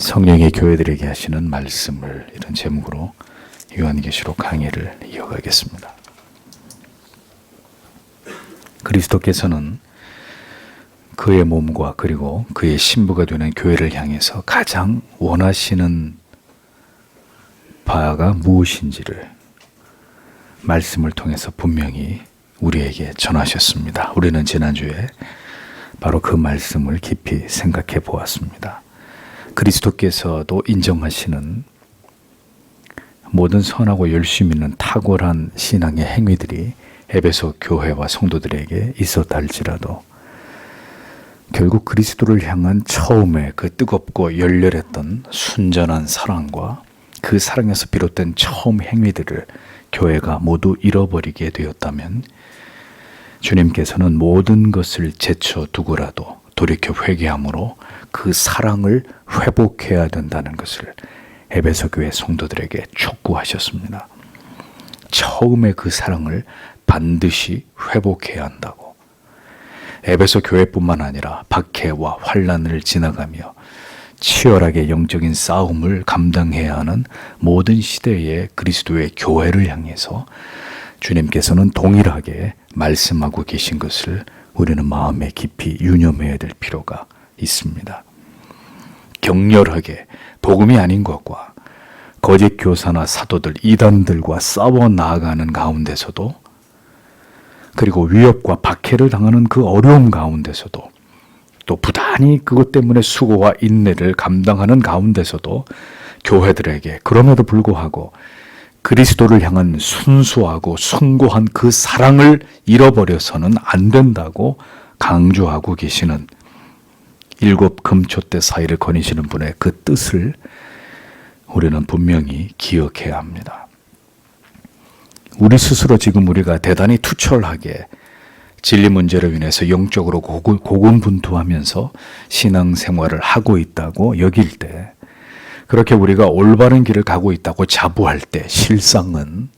성령의 교회들에게 하시는 말씀을 이런 제목으로 요한계시록 강의를 이어가겠습니다. 그리스도께서는 그의 몸과 그리고 그의 신부가 되는 교회를 향해서 가장 원하시는 바가 무엇인지를 말씀을 통해서 분명히 우리에게 전하셨습니다. 우리는 지난주에 바로 그 말씀을 깊이 생각해 보았습니다. 그리스도께서도 인정하시는 모든 선하고 열심히 있는 탁월한 신앙의 행위들이 에베소 교회와 성도들에게 있었다 할지라도 결국 그리스도를 향한 처음에 그 뜨겁고 열렬했던 순전한 사랑과 그 사랑에서 비롯된 처음 행위들을 교회가 모두 잃어버리게 되었다면 주님께서는 모든 것을 제쳐두고라도 돌이켜 회개함으로 그 사랑을 회복해야 된다는 것을 에베소 교회 성도들에게 촉구하셨습니다. 처음에 그 사랑을 반드시 회복해야 한다고. 에베소 교회뿐만 아니라 박해와 환난을 지나가며 치열하게 영적인 싸움을 감당해야 하는 모든 시대의 그리스도의 교회를 향해서 주님께서는 동일하게 말씀하고 계신 것을 우리는 마음에 깊이 유념해야 될 필요가 있습니다. 격렬하게 복음이 아닌 것과 거짓 교사나 사도들, 이단들과 싸워 나아가는 가운데서도 그리고 위협과 박해를 당하는 그 어려움 가운데서도 또 부단히 그것 때문에 수고와 인내를 감당하는 가운데서도 교회들에게 그럼에도 불구하고 그리스도를 향한 순수하고 숭고한 그 사랑을 잃어버려서는 안 된다고 강조하고 계시는 일곱 금초대 사이를 거니시는 분의 그 뜻을 우리는 분명히 기억해야 합니다. 우리 스스로 지금 우리가 대단히 투철하게 진리 문제로 인해서 영적으로 고군분투하면서 신앙생활을 하고 있다고 여길 때, 그렇게 우리가 올바른 길을 가고 있다고 자부할 때 실상은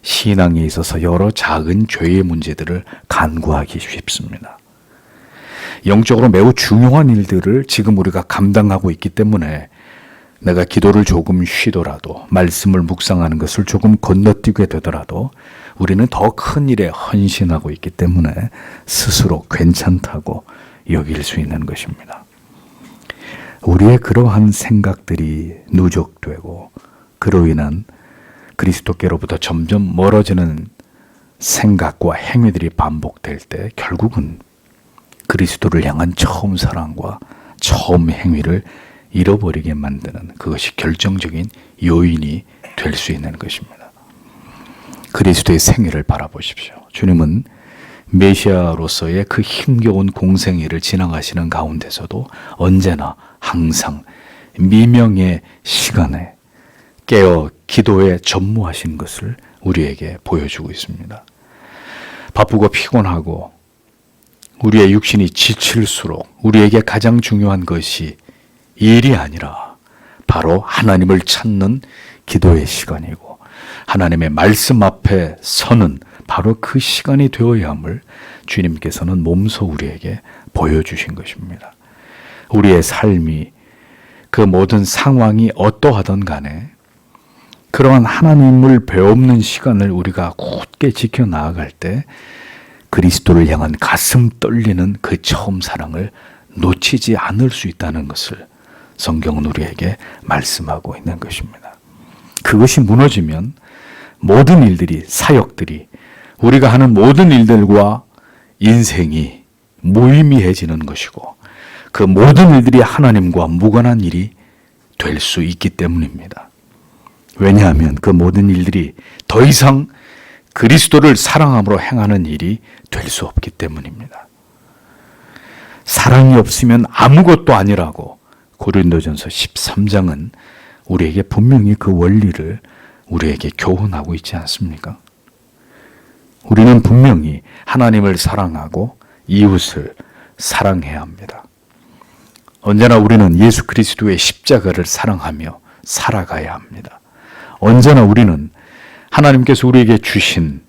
신앙에 있어서 여러 작은 죄의 문제들을 간구하기 쉽습니다. 영적으로 매우 중요한 일들을 지금 우리가 감당하고 있기 때문에 내가 기도를 조금 쉬더라도 말씀을 묵상하는 것을 조금 건너뛰게 되더라도 우리는 더 큰 일에 헌신하고 있기 때문에 스스로 괜찮다고 여길 수 있는 것입니다. 우리의 그러한 생각들이 누적되고 그로 인한 그리스도께로부터 점점 멀어지는 생각과 행위들이 반복될 때 결국은 그리스도를 향한 처음 사랑과 처음 행위를 잃어버리게 만드는 그것이 결정적인 요인이 될 수 있는 것입니다. 그리스도의 생애를 바라보십시오. 주님은 메시아로서의 그 힘겨운 공생애를 지나가시는 가운데서도 언제나 항상 미명의 시간에 깨어 기도에 전무하신 것을 우리에게 보여주고 있습니다. 바쁘고 피곤하고 우리의 육신이 지칠수록 우리에게 가장 중요한 것이 일이 아니라 바로 하나님을 찾는 기도의 시간이고 하나님의 말씀 앞에 서는 바로 그 시간이 되어야 함을 주님께서는 몸소 우리에게 보여주신 것입니다. 우리의 삶이 그 모든 상황이 어떠하든 간에 그러한 하나님을 배움는 시간을 우리가 굳게 지켜나아갈 때 그리스도를 향한 가슴 떨리는 그 처음 사랑을 놓치지 않을 수 있다는 것을 성경은 우리에게 말씀하고 있는 것입니다. 그것이 무너지면 모든 일들이, 사역들이, 우리가 하는 모든 일들과 인생이 무의미해지는 것이고 그 모든 일들이 하나님과 무관한 일이 될 수 있기 때문입니다. 왜냐하면 그 모든 일들이 더 이상 그리스도를 사랑함으로 행하는 일이 될 수 없기 때문입니다. 사랑이 없으면 아무것도 아니라고 고린도전서 13장은 우리에게 분명히 그 원리를 우리에게 교훈하고 있지 않습니까? 우리는 분명히 하나님을 사랑하고 이웃을 사랑해야 합니다. 언제나 우리는 예수 그리스도의 십자가를 사랑하며 살아가야 합니다. 언제나 우리는 하나님께서 우리에게 주신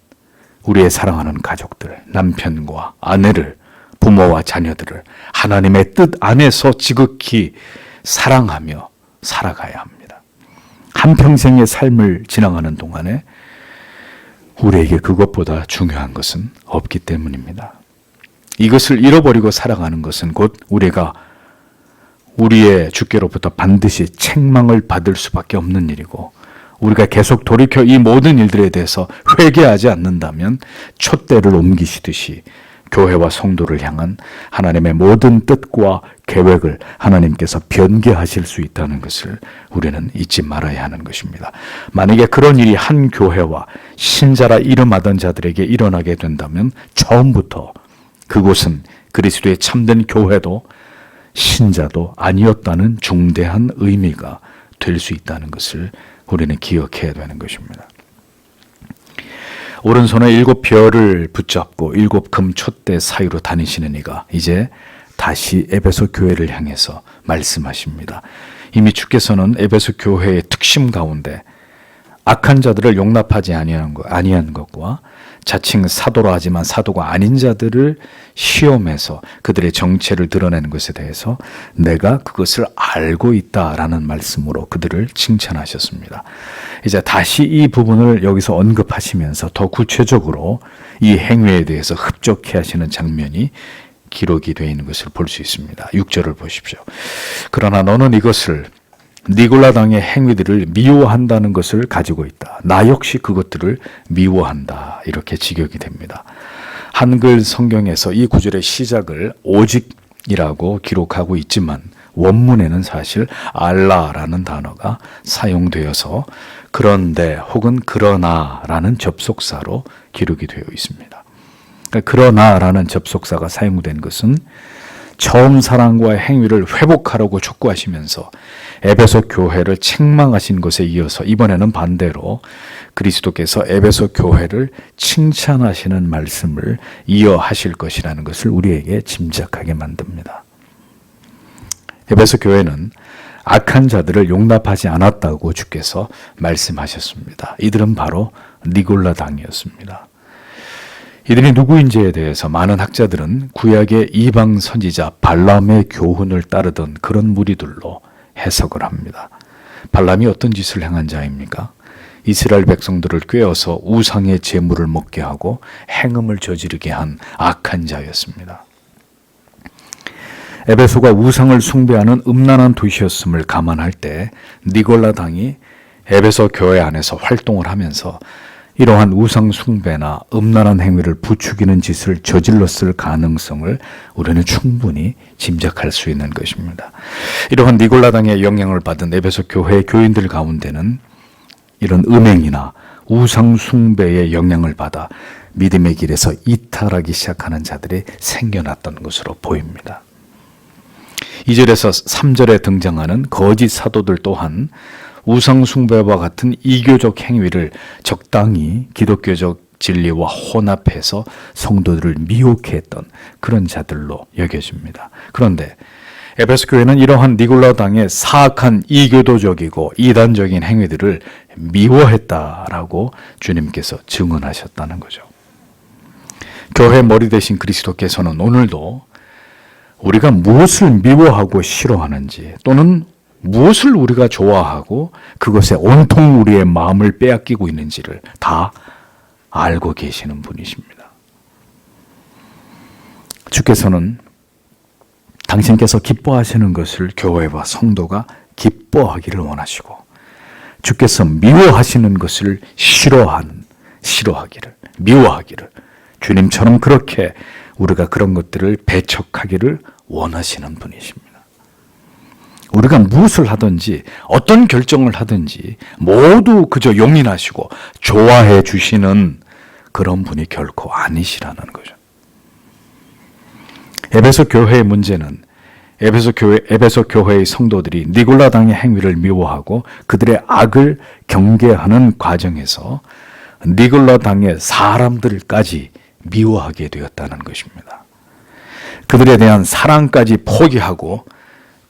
우리의 사랑하는 가족들, 남편과 아내를, 부모와 자녀들을 하나님의 뜻 안에서 지극히 사랑하며 살아가야 합니다. 한평생의 삶을 지나가는 동안에 우리에게 그것보다 중요한 것은 없기 때문입니다. 이것을 잃어버리고 살아가는 것은 곧 우리가 우리의 주께로부터 반드시 책망을 받을 수밖에 없는 일이고, 우리가 계속 돌이켜 이 모든 일들에 대해서 회개하지 않는다면 촛대를 옮기시듯이 교회와 성도를 향한 하나님의 모든 뜻과 계획을 하나님께서 변개하실 수 있다는 것을 우리는 잊지 말아야 하는 것입니다. 만약에 그런 일이 한 교회와 신자라 이름하던 자들에게 일어나게 된다면 처음부터 그곳은 그리스도의 참된 교회도 신자도 아니었다는 중대한 의미가 될 수 있다는 것을 우리는 기억해야 되는 것입니다. 오른손에 7별을 붙잡고 7금 촛대 사이로 다니시는 이가 이제 다시 에베소 교회를 향해서 말씀하십니다. 이미 주께서는 에베소 교회의 특심 가운데 악한 자들을 용납하지 아니한 것과 자칭 사도라 하지만 사도가 아닌 자들을 시험해서 그들의 정체를 드러내는 것에 대해서 내가 그것을 알고 있다라는 말씀으로 그들을 칭찬하셨습니다. 이제 다시 이 부분을 여기서 언급하시면서 더 구체적으로 이 행위에 대해서 흡족해 하시는 장면이 기록이 되어 있는 것을 볼 수 있습니다. 6절을 보십시오. 그러나 너는 이것을 니골라당의 행위들을 미워한다는 것을 가지고 있다. 나 역시 그것들을 미워한다. 이렇게 직역이 됩니다. 한글 성경에서 이 구절의 시작을 오직이라고 기록하고 있지만 원문에는 사실 알라라는 단어가 사용되어서 그런데 혹은 그러나라는 접속사로 기록이 되어 있습니다. 그러나라는 접속사가 사용된 것은 처음 사랑과의 행위를 회복하라고 촉구하시면서 에베소 교회를 책망하신 것에 이어서 이번에는 반대로 그리스도께서 에베소 교회를 칭찬하시는 말씀을 이어하실 것이라는 것을 우리에게 짐작하게 만듭니다. 에베소 교회는 악한 자들을 용납하지 않았다고 주께서 말씀하셨습니다. 이들은 바로 니골라당이었습니다. 이들이 누구인지에 대해서 많은 학자들은 구약의 이방 선지자 발람의 교훈을 따르던 그런 무리들로 해석을 합니다. 발람이 어떤 짓을 행한 자입니까? 이스라엘 백성들을 꾀어서 우상의 제물을 먹게 하고 행음을 저지르게 한 악한 자였습니다. 에베소가 우상을 숭배하는 음란한 도시였음을 감안할 때 니골라당이 에베소 교회 안에서 활동을 하면서 이러한 우상 숭배나 음란한 행위를 부추기는 짓을 저질렀을 가능성을 우리는 충분히 짐작할 수 있는 것입니다. 이러한 니골라당의 영향을 받은 에베소 교회 교인들 가운데는 이런 음행이나 우상 숭배의 영향을 받아 믿음의 길에서 이탈하기 시작하는 자들이 생겨났던 것으로 보입니다. 2절에서 3절에 등장하는 거짓 사도들 또한 우상 숭배와 같은 이교적 행위를 적당히 기독교적 진리와 혼합해서 성도들을 미혹해 했던 그런 자들로 여겨집니다. 그런데 에베소 교회는 이러한 니골라당의 사악한 이교도적이고 이단적인 행위들을 미워했다라고 주님께서 증언하셨다는 거죠. 교회 머리 대신 그리스도께서는 오늘도 우리가 무엇을 미워하고 싫어하는지 또는 무엇을 우리가 좋아하고 그것에 온통 우리의 마음을 빼앗기고 있는지를 다 알고 계시는 분이십니다. 주께서는 당신께서 기뻐하시는 것을 교회와 성도가 기뻐하기를 원하시고 주께서 미워하시는 것을 싫어하기를, 미워하기를 주님처럼 그렇게 우리가 그런 것들을 배척하기를 원하시는 분이십니다. 우리가 무엇을 하든지 어떤 결정을 하든지 모두 그저 용인하시고 좋아해 주시는 그런 분이 결코 아니시라는 거죠. 에베소 교회의 문제는 에베소 교회의 성도들이 니골라당의 행위를 미워하고 그들의 악을 경계하는 과정에서 니골라당의 사람들까지 미워하게 되었다는 것입니다. 그들에 대한 사랑까지 포기하고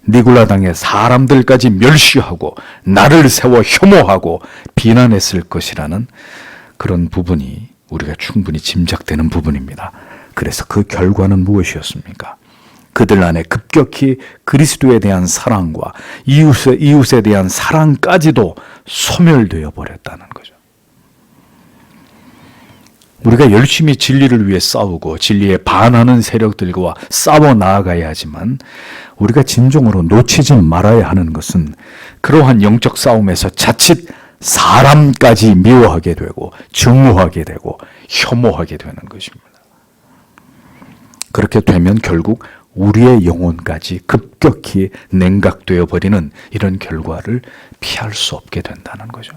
니골라당의 사람들까지 멸시하고 나를 세워 혐오하고 비난했을 것이라는 그런 부분이 우리가 충분히 짐작되는 부분입니다. 그래서 그 결과는 무엇이었습니까? 그들 안에 급격히 그리스도에 대한 사랑과 이웃에 대한 사랑까지도 소멸되어 버렸다는 거죠. 우리가 열심히 진리를 위해 싸우고 진리에 반하는 세력들과 싸워 나아가야 하지만 우리가 진정으로 놓치지 말아야 하는 것은 그러한 영적 싸움에서 자칫 사람까지 미워하게 되고 증오하게 되고 혐오하게 되는 것입니다. 그렇게 되면 결국 우리의 영혼까지 급격히 냉각되어 버리는 이런 결과를 피할 수 없게 된다는 거죠.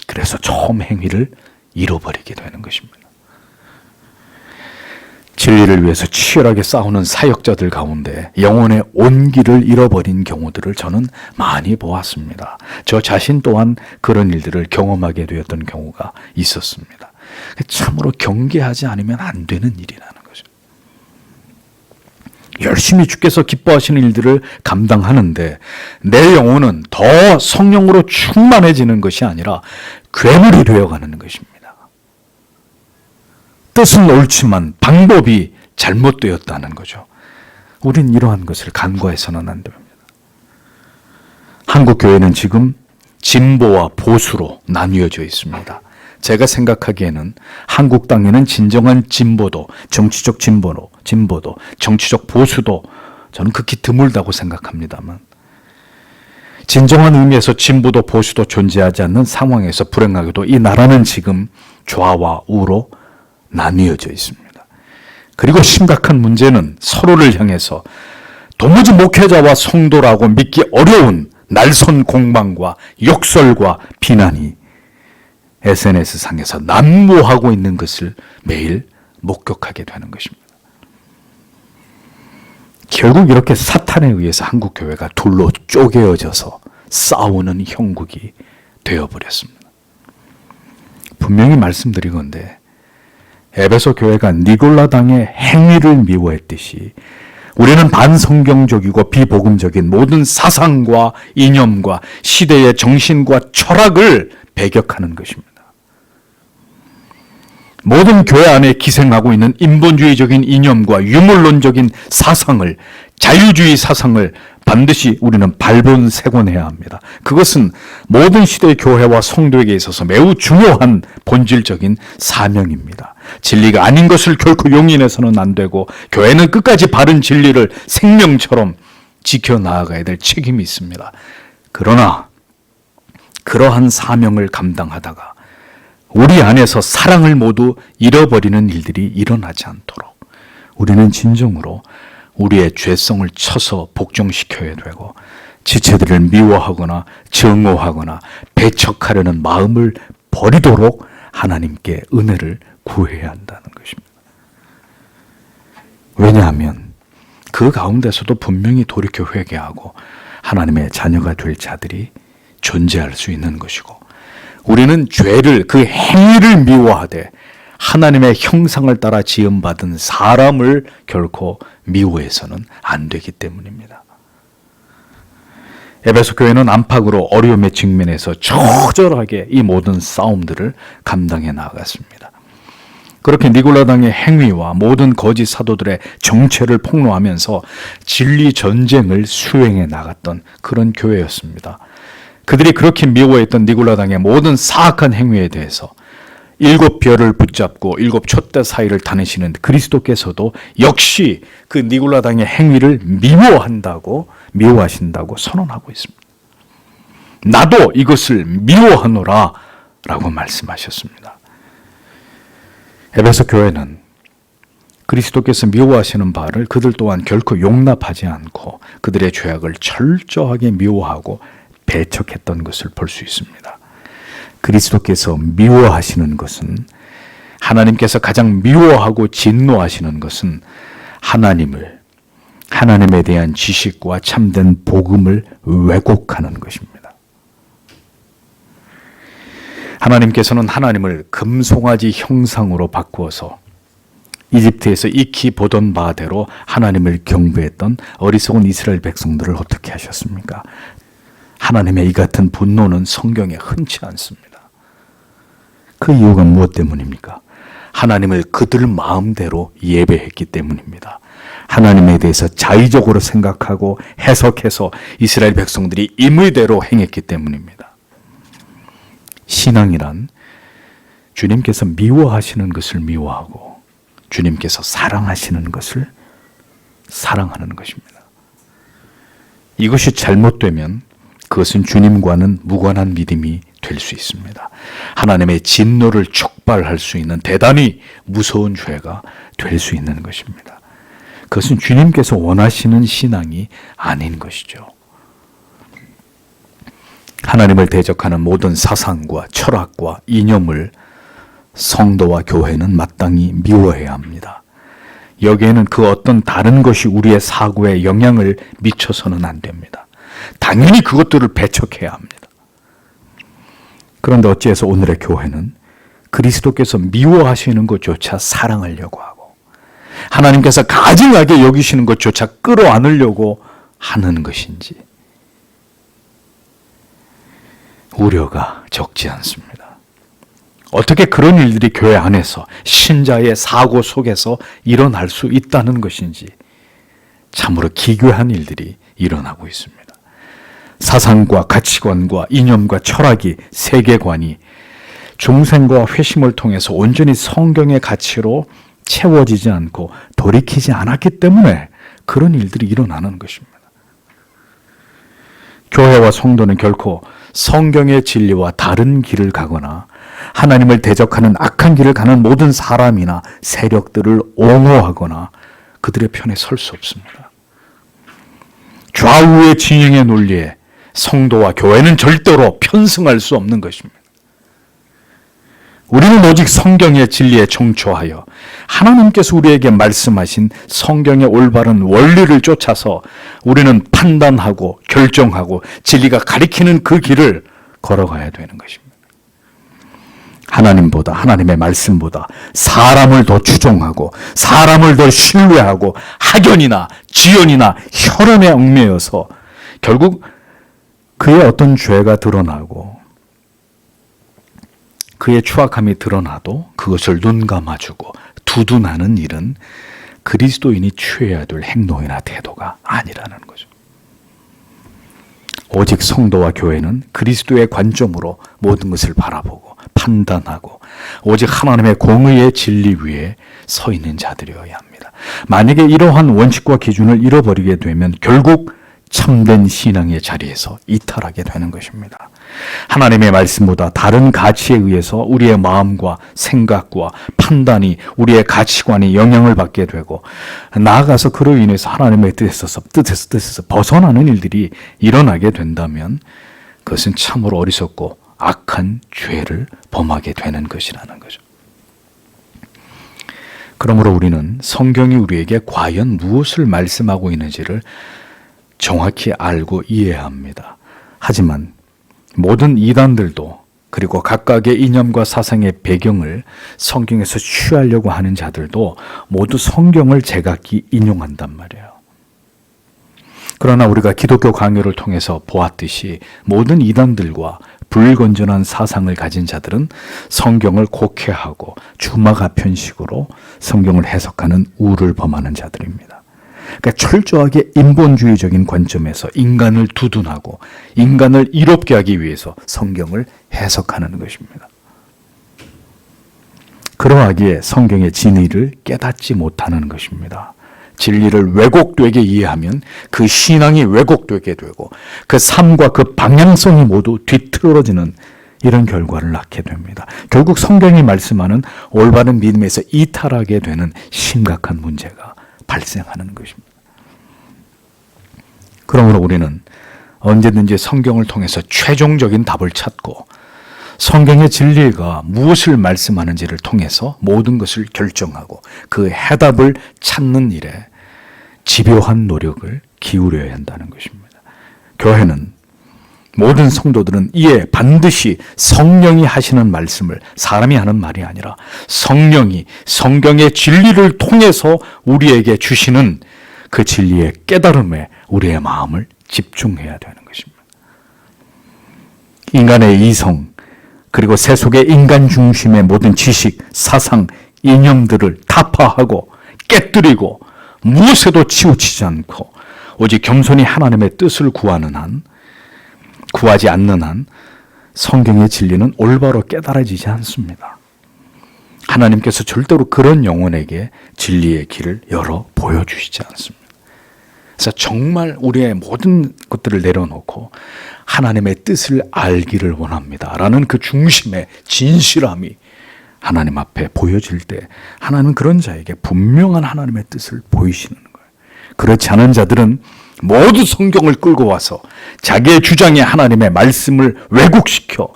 그래서 처음 행위를 잃어버리게 되는 것입니다. 진리를 위해서 치열하게 싸우는 사역자들 가운데 영혼의 온기를 잃어버린 경우들을 저는 많이 보았습니다. 저 자신 또한 그런 일들을 경험하게 되었던 경우가 있었습니다. 참으로 경계하지 않으면 안 되는 일이라는 거죠. 열심히 주께서 기뻐하시는 일들을 감당하는데 내 영혼은 더 성령으로 충만해지는 것이 아니라 괴물이 되어가는 것입니다. 뜻은 옳지만 방법이 잘못되었다는 거죠. 우린 이러한 것을 간과해서는 안 됩니다. 한국 교회는 지금 진보와 보수로 나뉘어져 있습니다. 제가 생각하기에는 한국 땅에는 진정한 진보도, 정치적 진보도, 정치적 보수도 저는 극히 드물다고 생각합니다만 진정한 의미에서 진보도 보수도 존재하지 않는 상황에서 불행하게도 이 나라는 지금 좌와 우로 나뉘어져 있습니다. 그리고 심각한 문제는 서로를 향해서 도무지 목회자와 성도라고 믿기 어려운 날선 공방과 욕설과 비난이 SNS상에서 난무하고 있는 것을 매일 목격하게 되는 것입니다. 결국 이렇게 사탄에 의해서 한국 교회가 둘로 쪼개어져서 싸우는 형국이 되어버렸습니다. 분명히 말씀드리건대 에베소 교회가 니골라당의 행위를 미워했듯이 우리는 반성경적이고 비복음적인 모든 사상과 이념과 시대의 정신과 철학을 배격하는 것입니다. 모든 교회 안에 기생하고 있는 인본주의적인 이념과 유물론적인 사상을, 자유주의 사상을 반드시 우리는 발본색원해야 합니다. 그것은 모든 시대의 교회와 성도에게 있어서 매우 중요한 본질적인 사명입니다. 진리가 아닌 것을 결코 용인해서는 안 되고 교회는 끝까지 바른 진리를 생명처럼 지켜나가야 될 책임이 있습니다. 그러나 그러한 사명을 감당하다가 우리 안에서 사랑을 모두 잃어버리는 일들이 일어나지 않도록 우리는 진정으로 우리의 죄성을 쳐서 복종시켜야 되고 지체들을 미워하거나 증오하거나 배척하려는 마음을 버리도록 하나님께 은혜를 구해야 한다는 것입니다. 왜냐하면 그 가운데서도 분명히 돌이켜 회개하고 하나님의 자녀가 될 자들이 존재할 수 있는 것이고 우리는 죄를 그 행위를 미워하되 하나님의 형상을 따라 지음받은 사람을 결코 미워해서는 안 되기 때문입니다. 에베소 교회는 안팎으로 어려움에 직면해서 처절하게 이 모든 싸움들을 감당해 나갔습니다. 그렇게 니골라당의 행위와 모든 거짓 사도들의 정체를 폭로하면서 진리 전쟁을 수행해 나갔던 그런 교회였습니다. 그들이 그렇게 미워했던 니골라당의 모든 사악한 행위에 대해서 7 별을 붙잡고 7 촛대 사이를 다니시는 그리스도께서도 역시 그 니골라당의 행위를 미워하신다고 선언하고 있습니다. 나도 이것을 미워하노라 라고 말씀하셨습니다. 에베소 교회는 그리스도께서 미워하시는 바를 그들 또한 결코 용납하지 않고 그들의 죄악을 철저하게 미워하고 배척했던 것을 볼 수 있습니다. 그리스도께서 미워하시는 것은 하나님께서 가장 미워하고 진노하시는 것은 하나님에 대한 지식과 참된 복음을 왜곡하는 것입니다. 하나님께서는 하나님을 금송아지 형상으로 바꾸어서 이집트에서 익히 보던 바대로 하나님을 경배했던 어리석은 이스라엘 백성들을 어떻게 하셨습니까? 하나님의 이 같은 분노는 성경에 흔치 않습니다. 그 이유가 무엇 때문입니까? 하나님을 그들 마음대로 예배했기 때문입니다. 하나님에 대해서 자의적으로 생각하고 해석해서 이스라엘 백성들이 임의대로 행했기 때문입니다. 신앙이란 주님께서 미워하시는 것을 미워하고 주님께서 사랑하시는 것을 사랑하는 것입니다. 이것이 잘못되면 그것은 주님과는 무관한 믿음이 될 수 있습니다. 하나님의 진노를 촉발할 수 있는 대단히 무서운 죄가 될 수 있는 것입니다. 그것은 주님께서 원하시는 신앙이 아닌 것이죠. 하나님을 대적하는 모든 사상과 철학과 이념을 성도와 교회는 마땅히 미워해야 합니다. 여기에는 그 어떤 다른 것이 우리의 사고에 영향을 미쳐서는 안 됩니다. 당연히 그것들을 배척해야 합니다. 그런데 어찌해서 오늘의 교회는 그리스도께서 미워하시는 것조차 사랑하려고 하고 하나님께서 가증하게 여기시는 것조차 끌어안으려고 하는 것인지 우려가 적지 않습니다. 어떻게 그런 일들이 교회 안에서 신자의 사고 속에서 일어날 수 있다는 것인지 참으로 기괴한 일들이 일어나고 있습니다. 사상과 가치관과 이념과 철학이 세계관이 중생과 회심을 통해서 온전히 성경의 가치로 채워지지 않고 돌이키지 않았기 때문에 그런 일들이 일어나는 것입니다. 교회와 성도는 결코 성경의 진리와 다른 길을 가거나 하나님을 대적하는 악한 길을 가는 모든 사람이나 세력들을 옹호하거나 그들의 편에 설 수 없습니다. 좌우의 진영의 논리에 성도와 교회는 절대로 편승할 수 없는 것입니다. 우리는 오직 성경의 진리에 정초하여 하나님께서 우리에게 말씀하신 성경의 올바른 원리를 쫓아서 우리는 판단하고 결정하고 진리가 가리키는 그 길을 걸어가야 되는 것입니다. 하나님보다 하나님의 말씀보다 사람을 더 추종하고 사람을 더 신뢰하고 학연이나 지연이나 혈안에 얽매여서 결국 그의 어떤 죄가 드러나고 그의 추악함이 드러나도 그것을 눈감아주고 두둔하는 일은 그리스도인이 취해야 될 행동이나 태도가 아니라는 거죠. 오직 성도와 교회는 그리스도의 관점으로 모든 것을 바라보고 판단하고 오직 하나님의 공의의 진리 위에 서 있는 자들이어야 합니다. 만약에 이러한 원칙과 기준을 잃어버리게 되면 결국 참된 신앙의 자리에서 이탈하게 되는 것입니다. 하나님의 말씀보다 다른 가치에 의해서 우리의 마음과 생각과 판단이 우리의 가치관이 영향을 받게 되고 나아가서 그로 인해서 하나님의 뜻에서 벗어나는 일들이 일어나게 된다면 그것은 참으로 어리석고 악한 죄를 범하게 되는 것이라는 거죠. 그러므로 우리는 성경이 우리에게 과연 무엇을 말씀하고 있는지를 정확히 알고 이해합니다. 하지만 모든 이단들도 그리고 각각의 이념과 사상의 배경을 성경에서 취하려고 하는 자들도 모두 성경을 제각기 인용한단 말이에요. 그러나 우리가 기독교 강요를 통해서 보았듯이 모든 이단들과 불건전한 사상을 가진 자들은 성경을 곡해하고 주마가편식으로 성경을 해석하는 우를 범하는 자들입니다. 그러니까 철저하게 인본주의적인 관점에서 인간을 두둔하고 인간을 이롭게 하기 위해서 성경을 해석하는 것입니다. 그러하기에 성경의 진리를 깨닫지 못하는 것입니다. 진리를 왜곡되게 이해하면 그 신앙이 왜곡되게 되고 그 삶과 그 방향성이 모두 뒤틀어지는 이런 결과를 낳게 됩니다. 결국 성경이 말씀하는 올바른 믿음에서 이탈하게 되는 심각한 문제가 발생하는 것입니다. 그러므로 우리는 언제든지 성경을 통해서 최종적인 답을 찾고 성경의 진리가 무엇을 말씀하는지를 통해서 모든 것을 결정하고 그 해답을 찾는 일에 집요한 노력을 기울여야 한다는 것입니다. 교회는 모든 성도들은 이에 반드시 성령이 하시는 말씀을 사람이 하는 말이 아니라 성령이 성경의 진리를 통해서 우리에게 주시는 그 진리의 깨달음에 우리의 마음을 집중해야 되는 것입니다. 인간의 이성 그리고 세속의 인간 중심의 모든 지식, 사상, 이념들을 타파하고 깨뜨리고 무엇에도 치우치지 않고 오직 겸손히 하나님의 뜻을 구하지 않는 한 성경의 진리는 올바로 깨달아지지 않습니다. 하나님께서 절대로 그런 영혼에게 진리의 길을 열어 보여주시지 않습니다. 그래서 정말 우리의 모든 것들을 내려놓고 하나님의 뜻을 알기를 원합니다 라는 그 중심의 진실함이 하나님 앞에 보여질 때 하나님은 그런 자에게 분명한 하나님의 뜻을 보이시는 거예요. 그렇지 않은 자들은 모두 성경을 끌고 와서 자기의 주장에 하나님의 말씀을 왜곡시켜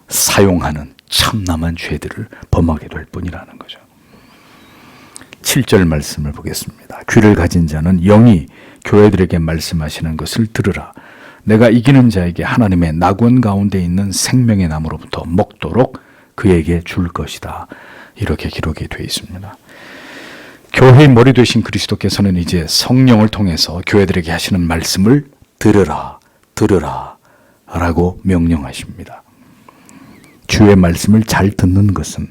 사용하는 참남한 죄들을 범하게 될 뿐이라는 거죠. 7절 말씀을 보겠습니다. 귀를 가진 자는 영이 교회들에게 말씀하시는 것을 들으라. 내가 이기는 자에게 하나님의 낙원 가운데 있는 생명의 나무로부터 먹도록 그에게 줄 것이다. 이렇게 기록이 되어 있습니다. 교회의 머리 되신 그리스도께서는 이제 성령을 통해서 교회들에게 하시는 말씀을 들으라 라고 명령하십니다. 주의 말씀을 잘 듣는 것은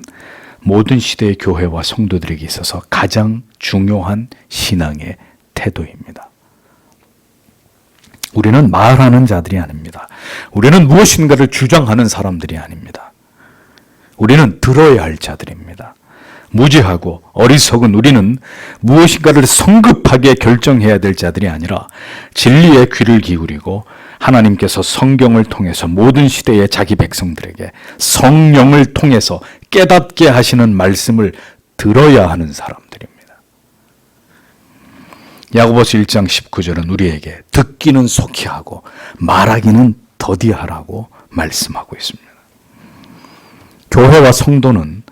모든 시대의 교회와 성도들에게 있어서 가장 중요한 신앙의 태도입니다. 우리는 말하는 자들이 아닙니다. 우리는 무엇인가를 주장하는 사람들이 아닙니다. 우리는 들어야 할 자들입니다. 무지하고 어리석은 우리는 무엇인가를 성급하게 결정해야 될 자들이 아니라 진리의 귀를 기울이고 하나님께서 성경을 통해서 모든 시대의 자기 백성들에게 성령을 통해서 깨닫게 하시는 말씀을 들어야 하는 사람들입니다. 야고보서 1장 19절은 우리에게 듣기는 속히 하고 말하기는 더디하라고 말씀하고 있습니다. 교회와 성도는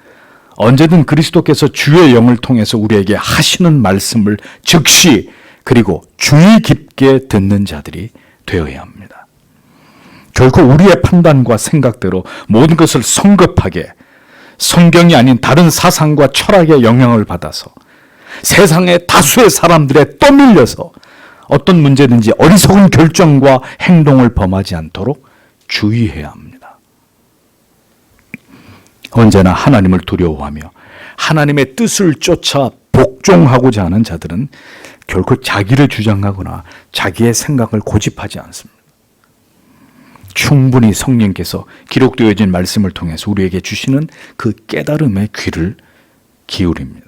언제든 그리스도께서 주의 영을 통해서 우리에게 하시는 말씀을 즉시 그리고 주의 깊게 듣는 자들이 되어야 합니다. 결코 우리의 판단과 생각대로 모든 것을 성급하게 성경이 아닌 다른 사상과 철학의 영향을 받아서 세상의 다수의 사람들에 떠밀려서 어떤 문제든지 어리석은 결정과 행동을 범하지 않도록 주의해야 합니다. 언제나 하나님을 두려워하며 하나님의 뜻을 쫓아 복종하고자 하는 자들은 결코 자기를 주장하거나 자기의 생각을 고집하지 않습니다. 충분히 성령께서 기록되어진 말씀을 통해서 우리에게 주시는 그 깨달음의 귀를 기울입니다.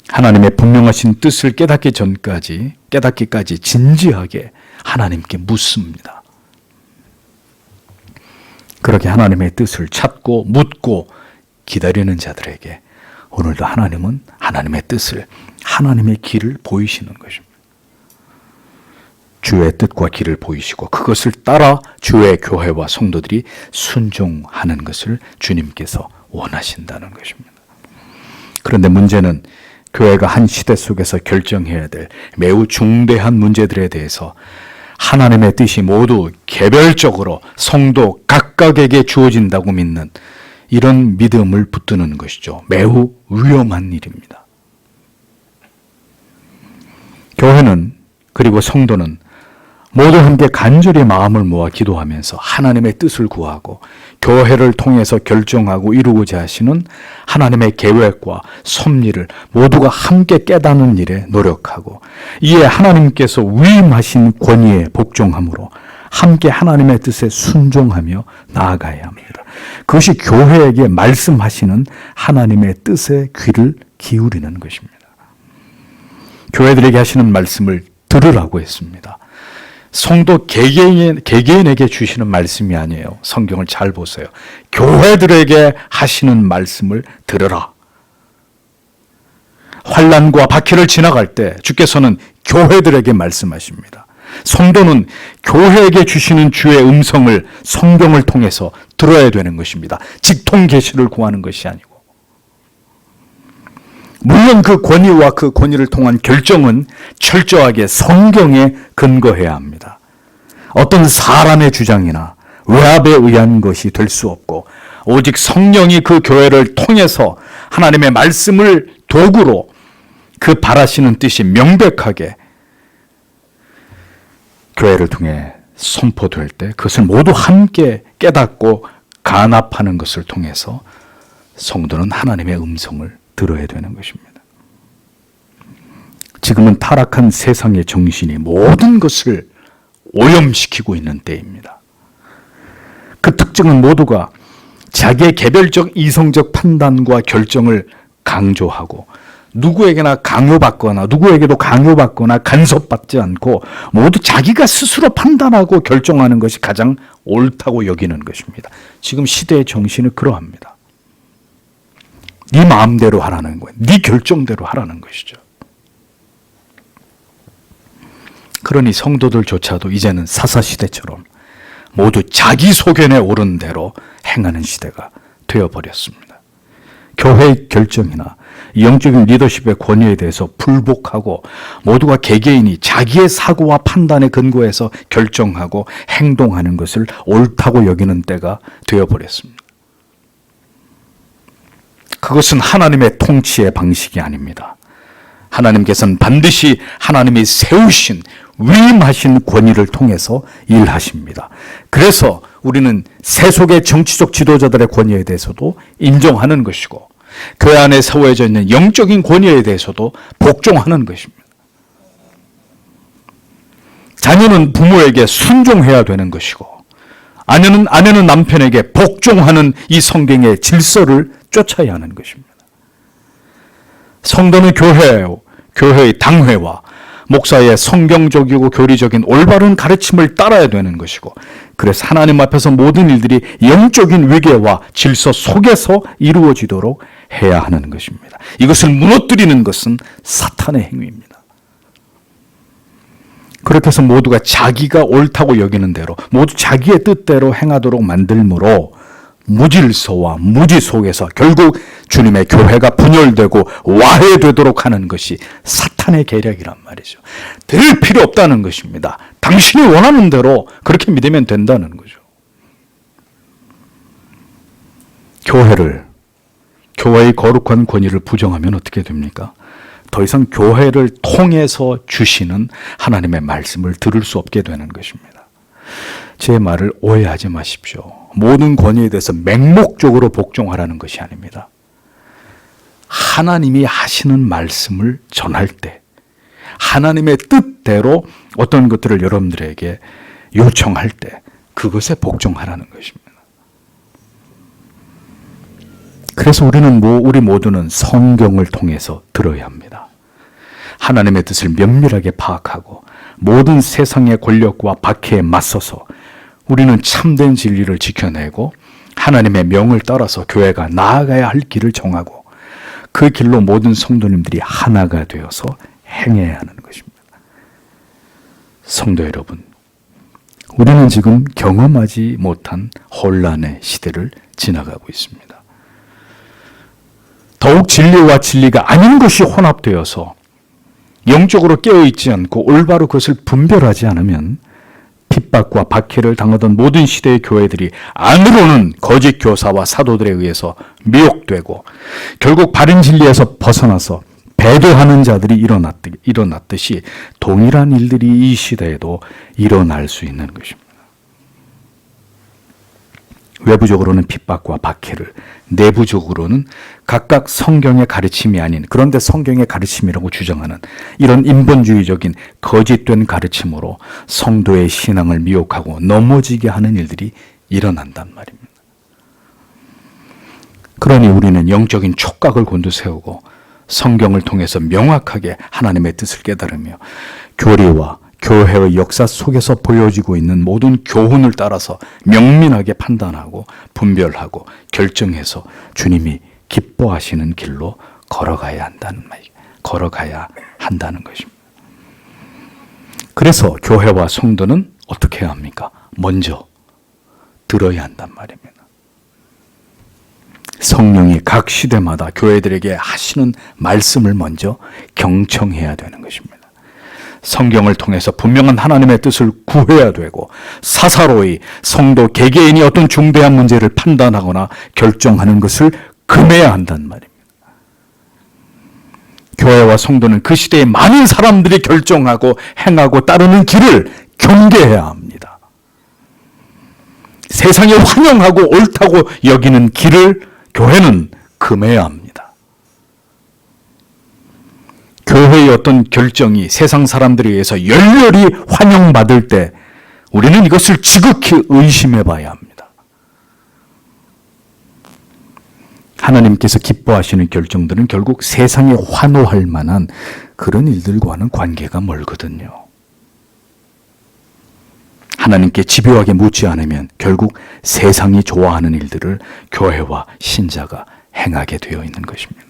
하나님의 분명하신 뜻을 깨닫기까지 진지하게 하나님께 묻습니다. 그렇게 하나님의 뜻을 찾고 묻고 기다리는 자들에게 오늘도 하나님은 하나님의 뜻을, 하나님의 길을 보이시는 것입니다. 주의 뜻과 길을 보이시고 그것을 따라 주의 교회와 성도들이 순종하는 것을 주님께서 원하신다는 것입니다. 그런데 문제는 교회가 한 시대 속에서 결정해야 될 매우 중대한 문제들에 대해서 하나님의 뜻이 모두 개별적으로 성도 각각에게 주어진다고 믿는 이런 믿음을 붙드는 것이죠. 매우 위험한 일입니다. 교회는 그리고 성도는 모두 함께 간절히 마음을 모아 기도하면서 하나님의 뜻을 구하고 교회를 통해서 결정하고 이루고자 하시는 하나님의 계획과 섭리를 모두가 함께 깨닫는 일에 노력하고 이에 하나님께서 위임하신 권위에 복종함으로 함께 하나님의 뜻에 순종하며 나아가야 합니다. 그것이 교회에게 말씀하시는 하나님의 뜻에 귀를 기울이는 것입니다. 교회들에게 하시는 말씀을 들으라고 했습니다. 성도 개개인에게 주시는 말씀이 아니에요. 성경을 잘 보세요. 교회들에게 하시는 말씀을 들으라. 환난과 박해를 지나갈 때 주께서는 교회들에게 말씀하십니다. 성도는 교회에게 주시는 주의 음성을 성경을 통해서 들어야 되는 것입니다. 직통 계시를 구하는 것이 아니고. 물론 그 권위와 그 권위를 통한 결정은 철저하게 성경에 근거해야 합니다. 어떤 사람의 주장이나 외압에 의한 것이 될 수 없고 오직 성령이 그 교회를 통해서 하나님의 말씀을 도구로 그 바라시는 뜻이 명백하게 교회를 통해 선포될 때 그것을 모두 함께 깨닫고 간합하는 것을 통해서 성도는 하나님의 음성을 들어야 되는 것입니다. 지금은 타락한 세상의 정신이 모든 것을 오염시키고 있는 때입니다. 그 특징은 모두가 자기의 개별적 이성적 판단과 결정을 강조하고 누구에게도 강요받거나 간섭받지 않고 모두 자기가 스스로 판단하고 결정하는 것이 가장 옳다고 여기는 것입니다. 지금 시대의 정신은 그러합니다. 네 마음대로 하라는 거예요. 네 결정대로 하라는 것이죠. 그러니 성도들조차도 이제는 사사시대처럼 모두 자기 소견에 오른 대로 행하는 시대가 되어버렸습니다. 교회의 결정이나 영적인 리더십의 권위에 대해서 불복하고 모두가 개개인이 자기의 사고와 판단에 근거해서 결정하고 행동하는 것을 옳다고 여기는 때가 되어버렸습니다. 그것은 하나님의 통치의 방식이 아닙니다. 하나님께서는 반드시 하나님이 세우신 위임하신 권위를 통해서 일하십니다. 그래서 우리는 세속의 정치적 지도자들의 권위에 대해서도 인정하는 것이고 교회 안에 세워져 있는 영적인 권위에 대해서도 복종하는 것입니다. 자녀는 부모에게 순종해야 되는 것이고 아내는 남편에게 복종하는 이 성경의 질서를 쫓아야 하는 것입니다. 성도는 교회의 당회와 목사의 성경적이고 교리적인 올바른 가르침을 따라야 되는 것이고 그래서 하나님 앞에서 모든 일들이 영적인 위계와 질서 속에서 이루어지도록 해야 하는 것입니다. 이것을 무너뜨리는 것은 사탄의 행위입니다. 그렇게 해서 모두가 자기가 옳다고 여기는 대로 모두 자기의 뜻대로 행하도록 만들므로 무질서와 무지 속에서 결국 주님의 교회가 분열되고 와해되도록 하는 것이 사탄의 계략이란 말이죠. 될 필요 없다는 것입니다. 당신이 원하는 대로 그렇게 믿으면 된다는 거죠. 교회의 거룩한 권위를 부정하면 어떻게 됩니까? 더 이상 교회를 통해서 주시는 하나님의 말씀을 들을 수 없게 되는 것입니다. 제 말을 오해하지 마십시오. 모든 권위에 대해서 맹목적으로 복종하라는 것이 아닙니다. 하나님이 하시는 말씀을 전할 때 하나님의 뜻대로 어떤 것들을 여러분들에게 요청할 때 그것에 복종하라는 것입니다. 그래서 우리 모두는 성경을 통해서 들어야 합니다. 하나님의 뜻을 면밀하게 파악하고 모든 세상의 권력과 박해에 맞서서 우리는 참된 진리를 지켜내고 하나님의 명을 따라서 교회가 나아가야 할 길을 정하고 그 길로 모든 성도님들이 하나가 되어서 행해야 하는 것입니다. 성도 여러분, 우리는 지금 경험하지 못한 혼란의 시대를 지나가고 있습니다. 더욱 진리와 진리가 아닌 것이 혼합되어서 영적으로 깨어있지 않고 올바로 그것을 분별하지 않으면 핍박과 박해를 당하던 모든 시대의 교회들이 안으로는 거짓 교사와 사도들에 의해서 미혹되고 결국 바른 진리에서 벗어나서 배도하는 자들이 일어났듯이 동일한 일들이 이 시대에도 일어날 수 있는 것입니다. 외부적으로는 핍박과 박해를, 내부적으로는 각각 성경의 가르침이 아닌 그런데 성경의 가르침이라고 주장하는 이런 인본주의적인 거짓된 가르침으로 성도의 신앙을 미혹하고 넘어지게 하는 일들이 일어난단 말입니다. 그러니 우리는 영적인 촉각을 곤두세우고 성경을 통해서 명확하게 하나님의 뜻을 깨달으며 교리와 교회의 역사 속에서 보여지고 있는 모든 교훈을 따라서 명민하게 판단하고 분별하고 결정해서 주님이 기뻐하시는 길로 걸어가야 한다는 것입니다. 그래서 교회와 성도는 어떻게 해야 합니까? 먼저 들어야 한단 말입니다. 성령이 각 시대마다 교회들에게 하시는 말씀을 먼저 경청해야 되는 것입니다. 성경을 통해서 분명한 하나님의 뜻을 구해야 되고 사사로이 성도 개개인이 어떤 중대한 문제를 판단하거나 결정하는 것을 금해야 한단 말입니다. 교회와 성도는 그 시대의 많은 사람들이 결정하고 행하고 따르는 길을 경계해야 합니다. 세상에 환영하고 옳다고 여기는 길을 교회는 금해야 합니다. 교회의 어떤 결정이 세상 사람들에 의해서 열렬히 환영받을 때 우리는 이것을 지극히 의심해 봐야 합니다. 하나님께서 기뻐하시는 결정들은 결국 세상에 환호할 만한 그런 일들과는 관계가 멀거든요. 하나님께 집요하게 묻지 않으면 결국 세상이 좋아하는 일들을 교회와 신자가 행하게 되어 있는 것입니다.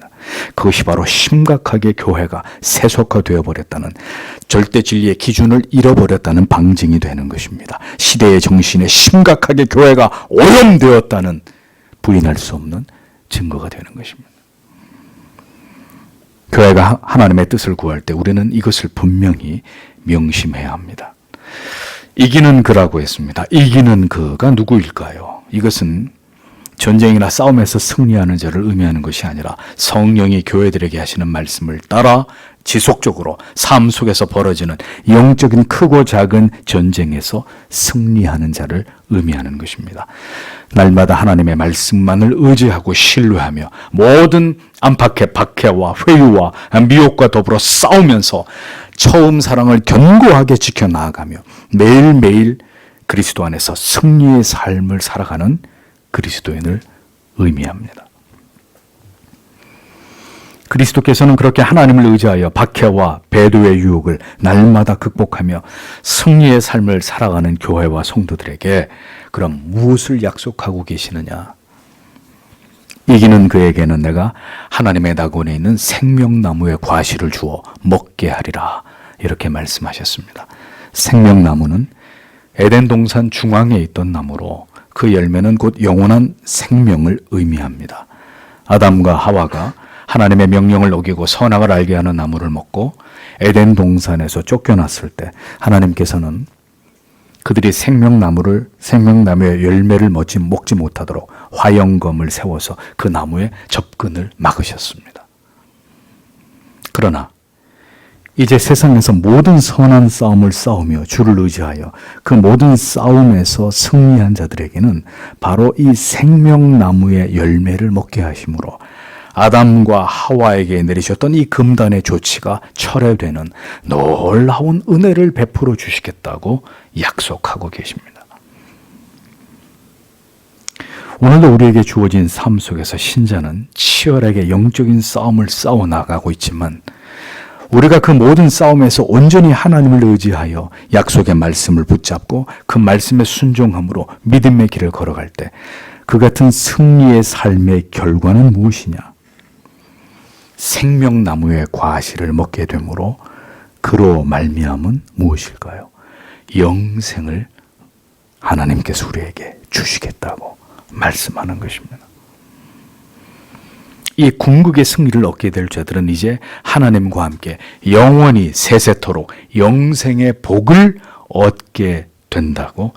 그것이 바로 심각하게 교회가 세속화되어 버렸다는, 절대 진리의 기준을 잃어버렸다는 방증이 되는 것입니다. 시대의 정신에 심각하게 교회가 오염되었다는, 부인할 수 없는 증거가 되는 것입니다. 교회가 하나님의 뜻을 구할 때 우리는 이것을 분명히 명심해야 합니다. 이기는 그라고 했습니다. 이기는 그가 누구일까요? 이것은 전쟁이나 싸움에서 승리하는 자를 의미하는 것이 아니라 성령이 교회들에게 하시는 말씀을 따라 지속적으로 삶 속에서 벌어지는 영적인 크고 작은 전쟁에서 승리하는 자를 의미하는 것입니다. 날마다 하나님의 말씀만을 의지하고 신뢰하며 모든 안팎의 박해와 회유와 미혹과 더불어 싸우면서 처음 사랑을 견고하게 지켜나가며 매일매일 그리스도 안에서 승리의 삶을 살아가는 그리스도인을 의미합니다. 그리스도께서는 그렇게 하나님을 의지하여 박해와 배도의 유혹을 날마다 극복하며 승리의 삶을 살아가는 교회와 성도들에게 그럼 무엇을 약속하고 계시느냐? 이기는 그에게는 내가 하나님의 낙원에 있는 생명나무의 과실을 주어 먹게 하리라, 이렇게 말씀하셨습니다. 생명나무는 에덴 동산 중앙에 있던 나무로 그 열매는 곧 영원한 생명을 의미합니다. 아담과 하와가 하나님의 명령을 어기고 선악을 알게 하는 나무를 먹고 에덴 동산에서 쫓겨났을 때 하나님께서는 그들이 생명나무의 열매를 먹지 못하도록 화영검을 세워서 그 나무에 접근을 막으셨습니다. 그러나 이제 세상에서 모든 선한 싸움을 싸우며 주를 의지하여 그 모든 싸움에서 승리한 자들에게는 바로 이 생명나무의 열매를 먹게 하심으로 아담과 하와에게 내리셨던 이 금단의 조치가 철회되는 놀라운 은혜를 베풀어 주시겠다고 약속하고 계십니다. 오늘도 우리에게 주어진 삶 속에서 신자는 치열하게 영적인 싸움을 싸워나가고 있지만 우리가 그 모든 싸움에서 온전히 하나님을 의지하여 약속의 말씀을 붙잡고 그 말씀에 순종함으로 믿음의 길을 걸어갈 때 그 같은 승리의 삶의 결과는 무엇이냐? 생명나무의 과실을 먹게 되므로 그로 말미암은 무엇일까요? 영생을 하나님께서 우리에게 주시겠다고 말씀하는 것입니다. 이 궁극의 승리를 얻게 될 자들은 이제 하나님과 함께 영원히 세세토록 영생의 복을 얻게 된다고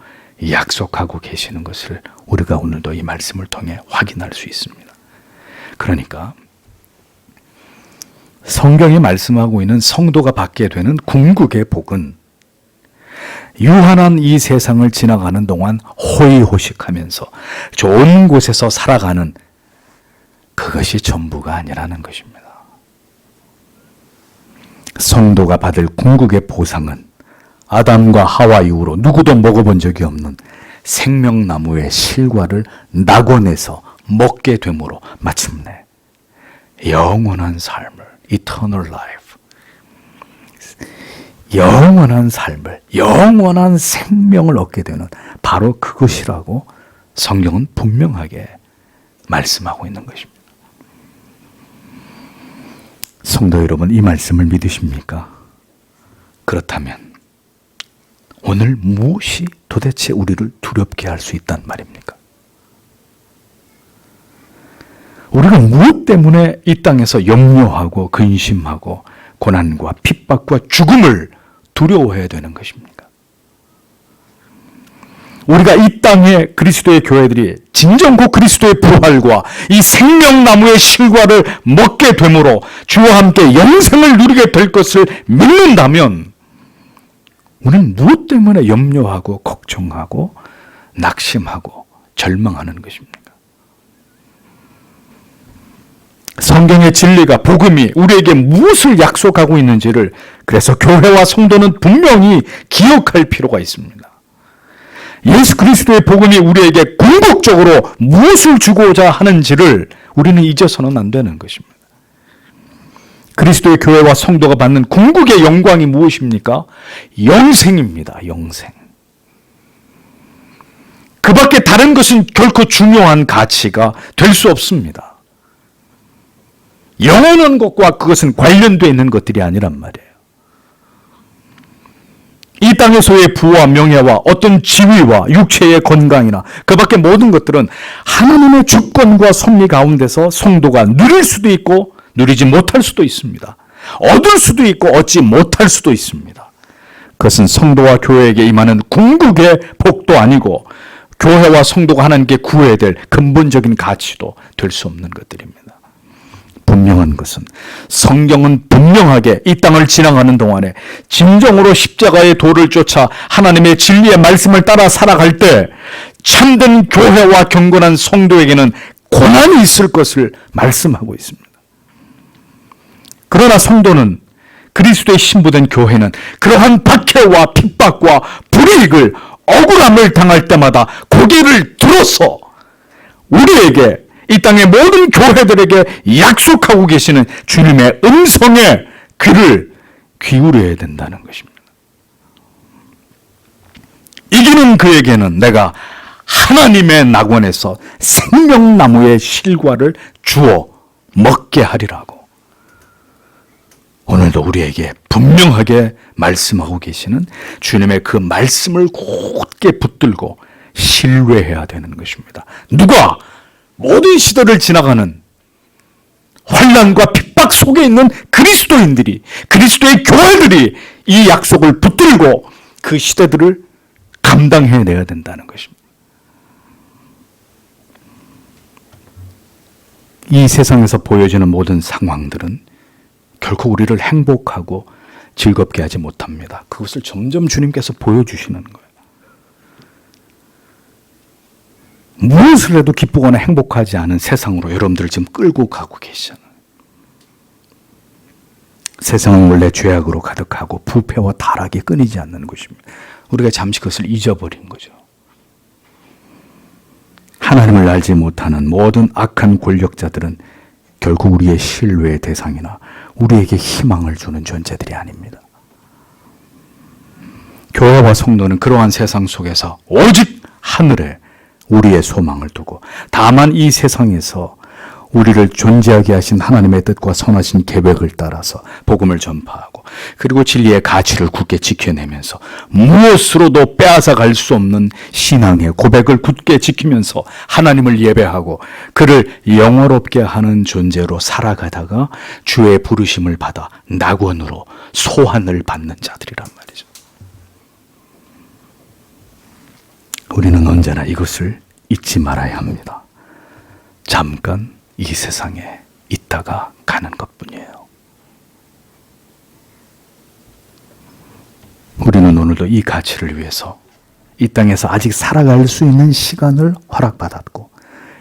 약속하고 계시는 것을 우리가 오늘도 이 말씀을 통해 확인할 수 있습니다. 그러니까 성경이 말씀하고 있는 성도가 받게 되는 궁극의 복은 유한한 이 세상을 지나가는 동안 호의호식하면서 좋은 곳에서 살아가는 그것이 전부가 아니라는 것입니다. 성도가 받을 궁극의 보상은 아담과 하와 이후로 누구도 먹어본 적이 없는 생명나무의 실과를 낙원에서 먹게 되므로 마침내 영원한 삶을, eternal life, 영원한 삶을, 영원한 생명을 얻게 되는 바로 그것이라고 성경은 분명하게 말씀하고 있는 것입니다. 성도 여러분, 이 말씀을 믿으십니까? 그렇다면 오늘 무엇이 도대체 우리를 두렵게 할 수 있단 말입니까? 우리가 무엇 때문에 이 땅에서 염려하고 근심하고 고난과 핍박과 죽음을 두려워해야 되는 것입니까? 우리가 이 땅에 그리스도의 교회들이 진정고 그리스도의 부활과 이 생명나무의 실과를 먹게 되므로 주와 함께 영생을 누리게 될 것을 믿는다면 우리는 무엇 때문에 염려하고 걱정하고 낙심하고 절망하는 것입니까? 성경의 진리가, 복음이 우리에게 무엇을 약속하고 있는지를 그래서 교회와 성도는 분명히 기억할 필요가 있습니다. 예수 그리스도의 복음이 우리에게 궁극적으로 무엇을 주고자 하는지를 우리는 잊어서는 안 되는 것입니다. 그리스도의 교회와 성도가 받는 궁극의 영광이 무엇입니까? 영생입니다. 영생. 그 밖에 다른 것은 결코 중요한 가치가 될 수 없습니다. 영원한 것과 그것은 관련되어 있는 것들이 아니란 말이에요. 이 땅에서의 부와 명예와 어떤 지위와 육체의 건강이나 그 밖에 모든 것들은 하나님의 주권과 섭리 가운데서 성도가 누릴 수도 있고 누리지 못할 수도 있습니다. 얻을 수도 있고 얻지 못할 수도 있습니다. 그것은 성도와 교회에게 임하는 궁극의 복도 아니고 교회와 성도가 하나님께 구해야 될 근본적인 가치도 될 수 없는 것들입니다. 분명한 것은 성경은 분명하게 이 땅을 지나가는 동안에 진정으로 십자가의 도를 쫓아 하나님의 진리의 말씀을 따라 살아갈 때 참된 교회와 경건한 성도에게는 고난이 있을 것을 말씀하고 있습니다. 그러나 성도는, 그리스도의 신부된 교회는 그러한 박해와 핍박과 불이익을, 억울함을 당할 때마다 고개를 들어서 우리에게, 이 땅의 모든 교회들에게 약속하고 계시는 주님의 음성에 귀를 기울여야 된다는 것입니다. 이기는 그에게는 내가 하나님의 낙원에서 생명나무의 실과를 주어 먹게 하리라고 오늘도 우리에게 분명하게 말씀하고 계시는 주님의 그 말씀을 곧게 붙들고 신뢰해야 되는 것입니다. 누가? 모든 시대를 지나가는 환난과 핍박 속에 있는 그리스도인들이, 그리스도의 교회들이 이 약속을 붙들고 그 시대들을 감당해내야 된다는 것입니다. 이 세상에서 보여지는 모든 상황들은 결코 우리를 행복하고 즐겁게 하지 못합니다. 그것을 점점 주님께서 보여주시는 거예요. 무엇을 해도 기쁘거나 행복하지 않은 세상으로 여러분들을 지금 끌고 가고 계시잖아요. 세상은 원래 죄악으로 가득하고 부패와 타락이 끊이지 않는 것입니다. 우리가 잠시 그것을 잊어버린 거죠. 하나님을 알지 못하는 모든 악한 권력자들은 결국 우리의 신뢰의 대상이나 우리에게 희망을 주는 존재들이 아닙니다. 교회와 성도는 그러한 세상 속에서 오직 하늘에 우리의 소망을 두고 다만 이 세상에서 우리를 존재하게 하신 하나님의 뜻과 선하신 계획을 따라서 복음을 전파하고 그리고 진리의 가치를 굳게 지켜내면서 무엇으로도 빼앗아 갈 수 없는 신앙의 고백을 굳게 지키면서 하나님을 예배하고 그를 영화롭게 하는 존재로 살아가다가 주의 부르심을 받아 낙원으로 소환을 받는 자들이란 말이죠. 우리는 언제나 이것을 잊지 말아야 합니다. 잠깐 이 세상에 있다가 가는 것뿐이에요. 우리는 오늘도 이 가치를 위해서 이 땅에서 아직 살아갈 수 있는 시간을 허락받았고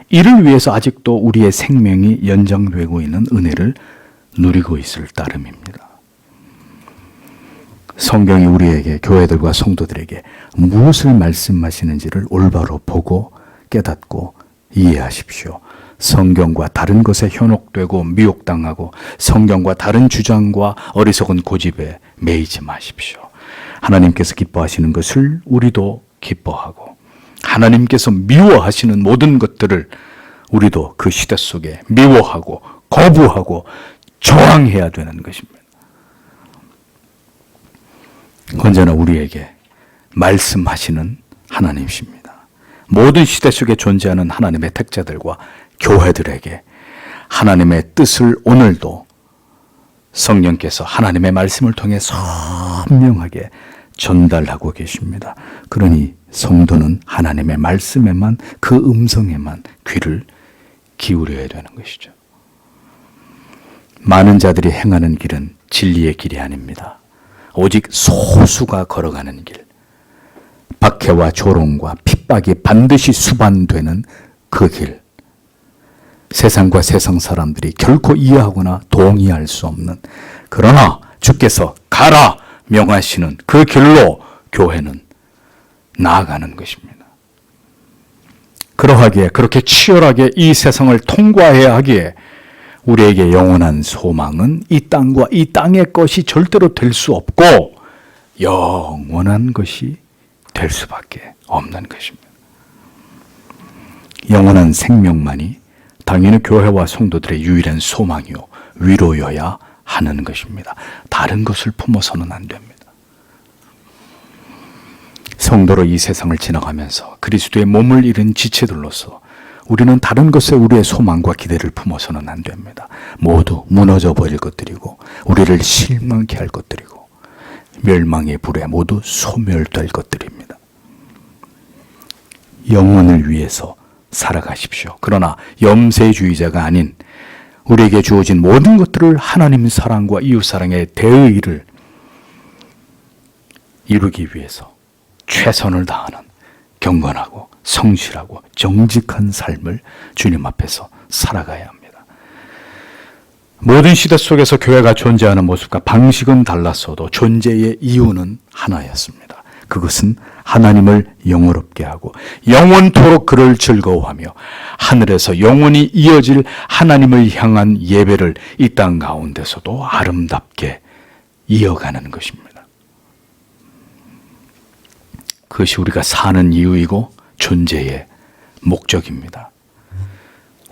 이를 위해서 아직도 우리의 생명이 연장되고 있는 은혜를 누리고 있을 따름입니다. 성경이 우리에게, 교회들과 성도들에게 무엇을 말씀하시는지를 올바로 보고 깨닫고 이해하십시오. 성경과 다른 것에 현혹되고 미혹당하고 성경과 다른 주장과 어리석은 고집에 매이지 마십시오. 하나님께서 기뻐하시는 것을 우리도 기뻐하고 하나님께서 미워하시는 모든 것들을 우리도 그 시대 속에 미워하고 거부하고 저항해야 되는 것입니다. 언제나 우리에게 말씀하시는 하나님이십니다. 모든 시대 속에 존재하는 하나님의 택자들과 교회들에게 하나님의 뜻을 오늘도 성령께서 하나님의 말씀을 통해 선명하게 전달하고 계십니다. 그러니 성도는 하나님의 말씀에만, 그 음성에만 귀를 기울여야 되는 것이죠. 많은 자들이 행하는 길은 진리의 길이 아닙니다. 오직 소수가 걸어가는 길, 박해와 조롱과 핍박이 반드시 수반되는 그 길, 세상과 세상 사람들이 결코 이해하거나 동의할 수 없는, 그러나 주께서 가라 명하시는 그 길로 교회는 나아가는 것입니다. 그러하기에, 그렇게 치열하게 이 세상을 통과해야 하기에 우리에게 영원한 소망은 이 땅과 이 땅의 것이 절대로 될 수 없고 영원한 것이 될 수밖에 없는 것입니다. 영원한 생명만이 당연히 교회와 성도들의 유일한 소망이요 위로여야 하는 것입니다. 다른 것을 품어서는 안 됩니다. 성도로 이 세상을 지나가면서 그리스도의 몸을 잃은 지체들로서 우리는 다른 것에 우리의 소망과 기대를 품어서는 안 됩니다. 모두 무너져 버릴 것들이고 우리를 실망케 할 것들이고 멸망의 불에 모두 소멸될 것들입니다. 영혼을 위해서 살아가십시오. 그러나 염세주의자가 아닌 우리에게 주어진 모든 것들을 하나님 사랑과 이웃 사랑의 대의를 이루기 위해서 최선을 다하는 경건하고 성실하고 정직한 삶을 주님 앞에서 살아가야 합니다. 모든 시대 속에서 교회가 존재하는 모습과 방식은 달랐어도 존재의 이유는 하나였습니다. 그것은 하나님을 영원롭게 하고 영원토록 그를 즐거워하며 하늘에서 영원히 이어질 하나님을 향한 예배를 이 땅 가운데서도 아름답게 이어가는 것입니다. 그것이 우리가 사는 이유이고 존재의 목적입니다.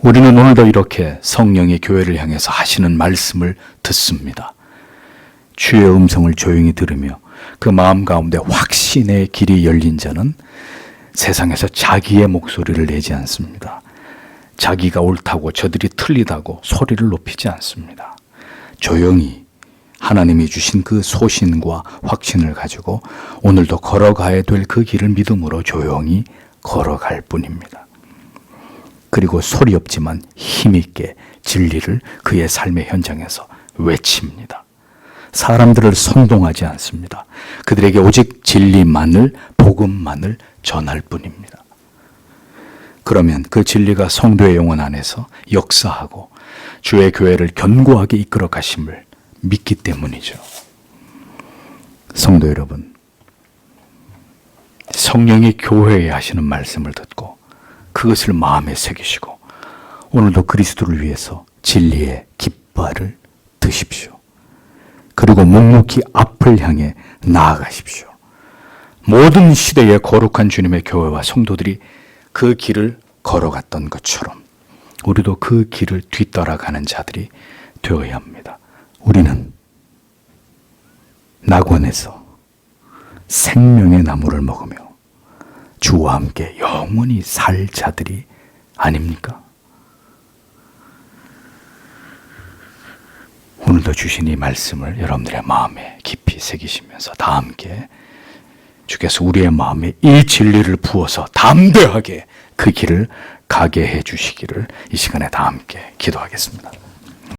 우리는 오늘도 이렇게 성령이 교회를 향해서 하시는 말씀을 듣습니다. 주의 음성을 조용히 들으며 그 마음 가운데 확신의 길이 열린 자는 세상에서 자기의 목소리를 내지 않습니다. 자기가 옳다고 저들이 틀리다고 소리를 높이지 않습니다. 조용히 하나님이 주신 그 소신과 확신을 가지고 오늘도 걸어가야 될 그 길을 믿음으로 조용히 걸어갈 뿐입니다. 그리고 소리 없지만 힘있게 진리를 그의 삶의 현장에서 외칩니다. 사람들을 선동하지 않습니다. 그들에게 오직 진리만을, 복음만을 전할 뿐입니다. 그러면 그 진리가 성도의 영혼 안에서 역사하고 주의 교회를 견고하게 이끌어 가심을 믿기 때문이죠. 성도 여러분, 성령이 교회에 하시는 말씀을 듣고 그것을 마음에 새기시고 오늘도 그리스도를 위해서 진리의 깃발을 드십시오. 그리고 묵묵히 앞을 향해 나아가십시오. 모든 시대의 거룩한 주님의 교회와 성도들이 그 길을 걸어갔던 것처럼 우리도 그 길을 뒤따라가는 자들이 되어야 합니다. 우리는 낙원에서 생명의 나무를 먹으며 주와 함께 영원히 살 자들이 아닙니까? 오늘도 주신 이 말씀을 여러분들의 마음에 깊이 새기시면서 다 함께 주께서 우리의 마음에 이 진리를 부어서 담대하게 그 길을 가게 해 주시기를 이 시간에 다 함께 기도하겠습니다.